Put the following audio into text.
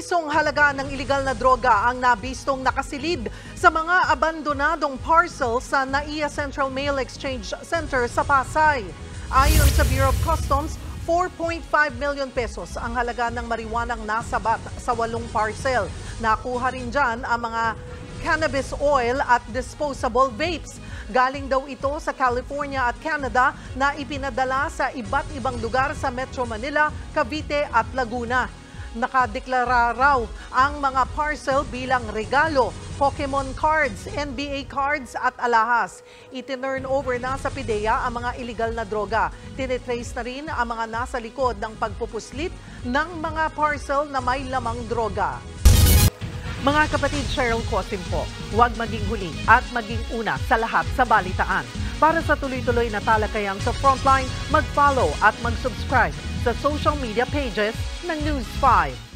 pisong halaga ng iligal na droga ang nabistong nakasilid sa mga abandonadong parcel sa NAIA Central Mail Exchange Center sa Pasay. Ayon sa Bureau of Customs, 4.5 million pesos ang halaga ng marijuanang nasabat sa 8 parcel. Nakuha rin dyan ang mga cannabis oil at disposable vapes. Galing daw ito sa California at Canada na ipinadala sa iba't ibang lugar sa Metro Manila, Cavite at Laguna. Nakadeklara raw ang mga parcel bilang regalo, Pokemon cards, NBA cards at alahas. Itinurn over na sa PIDEA ang mga illegal na droga. Tinitrace na rin ang mga nasa likod ng pagpupuslit ng mga parcel na may lamang droga. Mga kapatid, Cheryl Cosim po, huwag maging huli at maging una sa lahat sa balitaan. Para sa tuloy-tuloy na talakayan sa Frontline, mag-follow at mag-subscribe sa social media pages ng News 5.